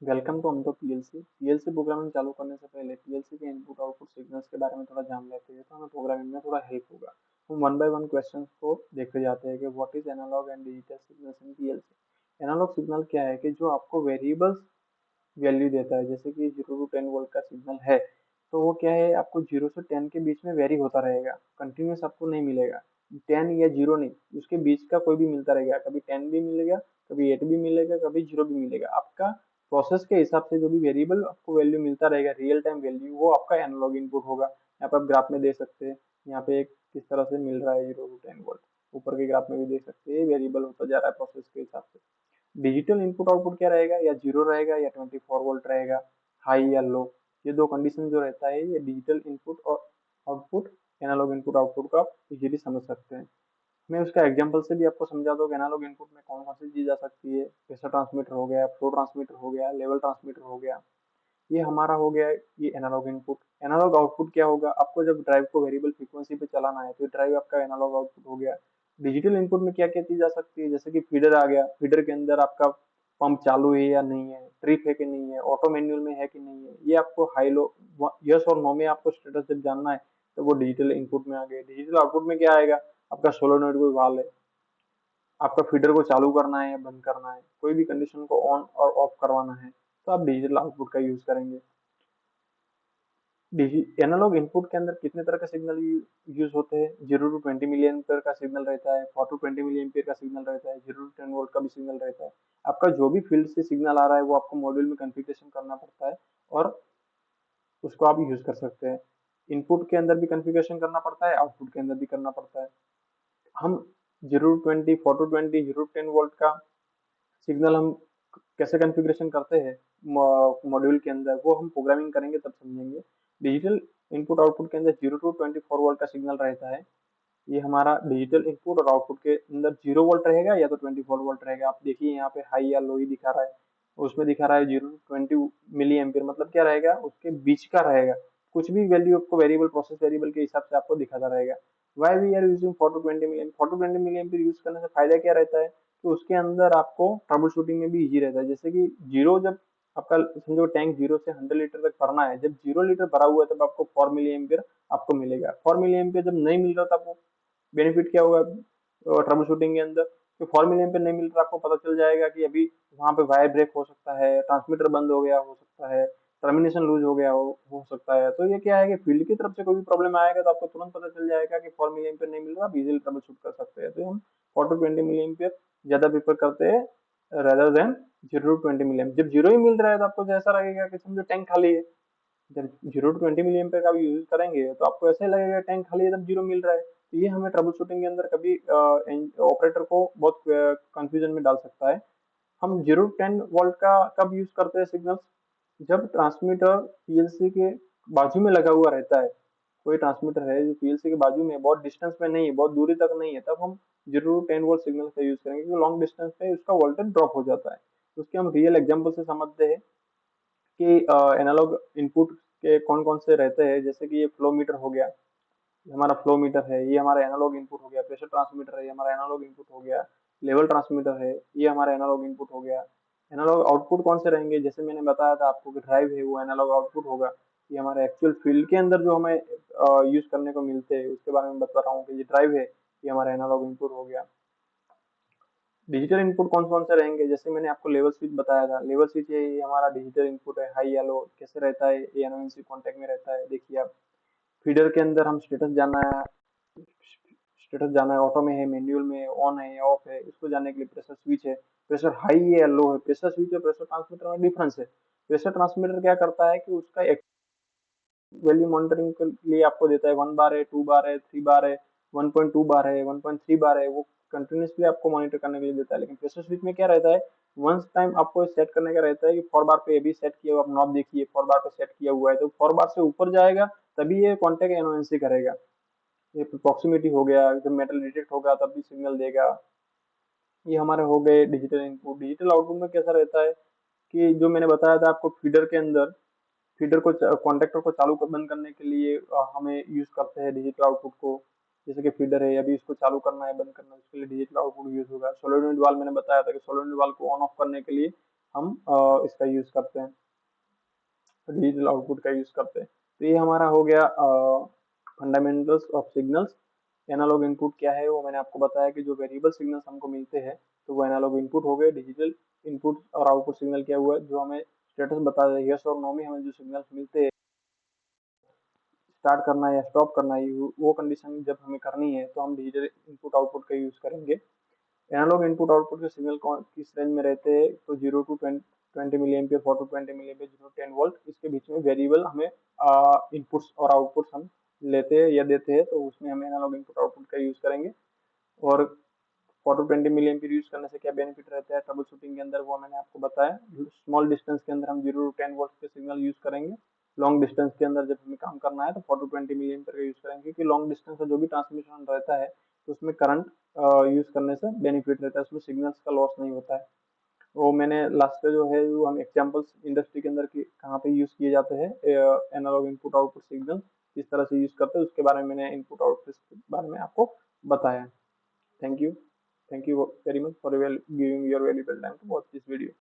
Welcome to हम तो PLC. PLC programming चालू करने से पहले पीएलसी के इनपुट आउटपुट सिग्नल्स के बारे में थोड़ा जान लेते हैं तो हमें प्रोग्रामिंग में थोड़ा हेल्प होगा। हम वन बाय वन क्वेश्चंस को देखते जाते हैं कि what is analogue and digital signals in PLC. Analogue signal क्या है कि जो आपको वेरिएबल्स वैल्यू देता है, जैसे कि 0 to 10 वोल्ट का सिग्नल है तो वो क्या है, आपको 0 से 10 के बीच में वेरी होता रहेगा, कंटिन्यूस आपको नहीं मिलेगा। 10 या 0 नहीं, उसके बीच का कोई भी मिलता रहेगा, कभी 10 भी मिलेगा, कभी 8 भी मिलेगा, कभी 0 भी मिलेगा। आपका प्रोसेस के हिसाब से जो भी वेरिएबल आपको वैल्यू मिलता रहेगा, रियल टाइम वैल्यू, वो आपका एनालॉग इनपुट होगा। यहाँ पर आप ग्राफ में दे सकते हैं, यहाँ पे एक किस तरह से मिल रहा है 0 to 10 वोल्ट, ऊपर के ग्राफ में भी देख सकते हैं, वेरिएबल होता जा रहा है प्रोसेस के हिसाब से। डिजिटल इनपुट आउटपुट क्या रहेगा, या 0 रहेगा या 24 वोल्ट रहेगा, हाई या लो। ये दो कंडीशन जो रहता है, ये डिजिटल इनपुट और आउटपुट, एनालॉग इनपुट आउटपुट का आप इजीली समझ सकते हैं। मैं उसका एग्जांपल से भी आपको समझा दूं कि एनालॉग इनपुट में कौन कौन सी चीज आ सकती है। प्रेशर ट्रांसमीटर हो गया, फ्लो ट्रांसमीटर हो गया, लेवल ट्रांसमीटर हो गया, ये हमारा हो गया ये एनालॉग इनपुट। एनालॉग आउटपुट क्या होगा, आपको जब ड्राइव को वेरिएबल फ्रीक्वेंसी पे चलाना है तो ड्राइव आपका एनालॉग आउटपुट हो गया। डिजिटल इनपुट में क्या क्या चीज आ सकती है, जैसे कि फीडर आ गया, फीडर के अंदर आपका पंप चालू है या नहीं है, ट्रिप है कि नहीं है, ऑटो मैनुअल में है कि नहीं है, ये आपको हाई लो, यस और नो में आपको स्टेटस जब जानना है तो वो डिजिटल इनपुट में आ गया। डिजिटल आउटपुट में क्या आएगा, आपका सोलोनॉइड कोई वाल्व है, आपका फीडर को चालू करना है या बंद करना है, कोई भी कंडीशन को ऑन और ऑफ करवाना है, तो आप डिजिटल आउटपुट का यूज करेंगे। एनालॉग इनपुट के अंदर कितने तरह के सिग्नल यूज होते हैं, 0 to 20 मिली एम्पियर का सिग्नल रहता है, 4 to 20 मिली एम्पियर का सिग्नल रहता है, 0 to 10 वोल्ट का भी सिग्नल रहता है। आपका जो भी फील्ड से सिग्नल आ रहा है वो आपको मॉड्यूल में कॉन्फ़िगरेशन करना पड़ता है और उसको आप यूज कर सकते हैं। इनपुट के अंदर भी कॉन्फ़िगरेशन करना पड़ता है, आउटपुट के अंदर भी करना पड़ता है। हम 0 to 20, 4 to 20, 0 to 10 वोल्ट का सिग्नल हम कैसे कॉन्फ़िगरेशन करते हैं मॉड्यूल के अंदर, वो हम प्रोग्रामिंग करेंगे तब समझेंगे। डिजिटल इनपुट आउटपुट के अंदर 0 to 24 वोल्ट का सिग्नल रहता है। ये हमारा डिजिटल इनपुट और आउटपुट के अंदर 0 वोल्ट रहेगा या तो 24 वोल्ट रहेगा। आप देखिए यहाँ पे हाई या लो ही दिखा रहा है, उसमें दिखा रहा है 0 to 20 मिली एम्पियर, मतलब क्या रहेगा, उसके बीच का रहेगा। कुछ भी वैल्यू आपको वेरिएबल, प्रोसेस वेरिएबल के हिसाब से आपको दिखाता रहेगा। Why we are using 4 to 20 milli, 4 to 20 milli use करने से फायदा क्या रहता है, कि उसके अंदर आपको ट्रबल शूटिंग में भी इजी रहता है। जैसे कि जीरो, जब आपका समझो टैंक 0 से 100 लीटर तक भरना है, जब 0 लीटर भरा हुआ है तब आपको 4 मिली एम्पियर आपको मिलेगा। 4 मिली एम्पियर जब नहीं मिल रहा था, आपको बेनिफिट क्या होगा ट्रबल शूटिंग के अंदर, कि 4 मिली एम्पियर नहीं मिल रहा, आपको पता चल जाएगा कि अभी वहां पे वायर ब्रेक हो सकता है, ट्रांसमीटर बंद हो गया हो सकता है, टर्मिनेशन लूज हो गया हो सकता है। तो ये क्या है कि फील्ड की तरफ से कोई भी प्रॉब्लम आएगा तो आपको तुरंत पता चल जाएगा कि 4 मिली एम्पियर नहीं मिल रहा, आप इजिली ट्रबल शूट कर सकते हैं। तो हम 4 to 20 मिली एम्पियर ज्यादा प्रेफर करते हैं rather than 0 to 20 milli ampere. जब जीरो ही मिल रहा है तो आपको जैसा लगेगा कि समझो टैंक खाली है। जब 0 to 20 मिली एम्पियर का आप यूज करेंगे तो आपको ऐसा ही लगेगा टैंक खाली है, तब जीरो मिल रहा है। तो ये हमें ट्रबल शूटिंग के अंदर कभी ऑपरेटर को बहुत कंफ्यूजन में डाल सकता है। हम 0 to 10 वोल्ट का कब यूज करते हैं सिग्नल, जब ट्रांसमीटर पीएलसी के बाजू में लगा हुआ रहता है। कोई ट्रांसमीटर है जो पीएलसी के बाजू में है, बहुत डिस्टेंस में नहीं है, बहुत दूरी तक नहीं है, तब हम 0 to 10 वोल्ट सिग्नल का यूज करेंगे, क्योंकि लॉन्ग डिस्टेंस पे उसका वोल्टेज ड्रॉप हो जाता है। उसके हम रियल एग्जांपल से समझते हैं कि एनालॉग इनपुट के कौन कौन से रहते हैं। जैसे कि ये फ्लो मीटर हो गया, ये हमारा फ्लो मीटर है, ये हमारा एनालॉग इनपुट हो गया। प्रेशर ट्रांसमीटर है, ये हमारा एनालॉग इनपुट हो गया। लेवल ट्रांसमीटर है, ये हमारा एनालॉग इनपुट हो गया। एनालॉग आउटपुट कौन से रहेंगे, जैसे मैंने बताया था आपको कि ड्राइव है, वो एनालॉग आउटपुट होगा। ये हमारे एक्चुअल फील्ड के अंदर जो हमें यूज करने को मिलते हैं उसके बारे में बता रहा हूँ कि ये ड्राइव है, ये हमारा एनालॉग इनपुट हो गया। डिजिटल इनपुट कौन कौन से रहेंगे, जैसे मैंने आपको लेवल स्विच बताया था, लेवल स्विच है, ये हमारा डिजिटल इनपुट है। हाई या लो कैसे रहता है, ये एनओएनसी कॉन्टेक्ट में रहता है। देखिए आप, फीडर के अंदर हम स्टेटस जाना है, ऑटो में है, मैनुअल में है, ऑन है या ऑफ है, इसको जानने के लिए प्रेशर स्विच है। प्रेशर हाई है या लो है, प्रेशर स्विच और प्रेशर ट्रांसमीटर में डिफरेंस है। प्रेशर ट्रांसमीटर क्या करता है कि उसका वैल्यू मॉनिटरिंग के लिए आपको देता है, 1 बार है, 2 बार है, 3 बार है, 1.2 बार है, 1.3 बार है, वो कंटिन्यूसली आपको मॉनिटर करने के लिए देता है। लेकिन प्रेशर स्विच में क्या रहता है, वंस टाइम आपको सेट करने का रहता है कि 4 बार पे अभी सेट किया हुआ, आप नॉब देखिए 4 बार पे सेट किया हुआ है, तो 4 बार से ऊपर जाएगा तभी ये कॉन्टेक्ट एनओएनसी करेगा। ये प्रॉक्सिमिटी हो गया, जब मेटल डिटेक्ट होगा तब भी सिग्नल देगा। ये हमारे हो गए डिजिटल इनपुट। डिजिटल आउटपुट में कैसा रहता है कि जो मैंने बताया था आपको, फीडर के अंदर फीडर को कॉन्टेक्टर को चालू बंद करने के लिए हमें यूज करते हैं डिजिटल आउटपुट को। जैसे कि फीडर है, अभी इसको चालू करना है, बंद करना है, उसके लिए डिजिटल आउटपुट यूज होगा। सोलोनॉइड वाल्व मैंने बताया था कि सोलोनॉइड वाल्व को ऑन ऑफ करने के लिए हम इसका यूज करते हैं, डिजिटल आउटपुट का यूज करते हैं। तो ये हमारा हो गया fundamentals of signals. Analogue input क्या है वो मैंने आपको बताया कि जो वेरिएबल सिग्नल्स हमको मिलते हैं तो वो एनालॉग इनपुट हो गए। डिजिटल इनपुट और आउटपुट सिग्नल क्या हुआ, जो हमें स्टेटस बता रहे यस और नो में हमें जो सिग्नल्स मिलते हैं, स्टार्ट करना है या स्टॉप करना है, वो कंडीशन जब हमें करनी है तो हम डिजिटल इनपुट आउटपुट का यूज करेंगे। एनालॉग इनपुट आउटपुट के सिग्नल कौन किस रेंज में रहते हैं, तो 0 to 20 milli ampere, 4 to 20 milli ampere, 0 to 10 volt, इसके बीच में वेरिएबल हमें इनपुट्स और आउटपुट्स हम लेते हैं या देते हैं, तो उसमें हम एनालॉग इनपुट आउटपुट का यूज करेंगे। और 4 to 20 मिली एम्पियर यूज करने से क्या बेनिफिट रहता है ट्रबल शूटिंग के अंदर, वो मैंने आपको बताया। स्मॉल डिस्टेंस के अंदर हम 0 to 10 वोल्ट के सिग्नल यूज करेंगे। लॉन्ग डिस्टेंस के अंदर जब हमें काम करना है तो 4 to 20 मिली एम्पियर का यूज करेंगे, क्योंकि लॉन्ग डिस्टेंस का जो भी ट्रांसमिशन रहता है तो उसमें करंट यूज करने से बेनिफिट रहता है, उसमें सिग्नल्स का लॉस नहीं होता है। वो मैंने लास्ट का जो है वो हम एग्जांपल्स इंडस्ट्री के अंदर की कहाँ पे यूज किए जाते हैं एनालॉग इनपुट आउटपुट सिग्नल किस तरह से यूज करते हैं उसके बारे में मैंने इनपुट आउटपुट के बारे में आपको बताया। Thank you, thank you very much for giving your valuable time to watch this video.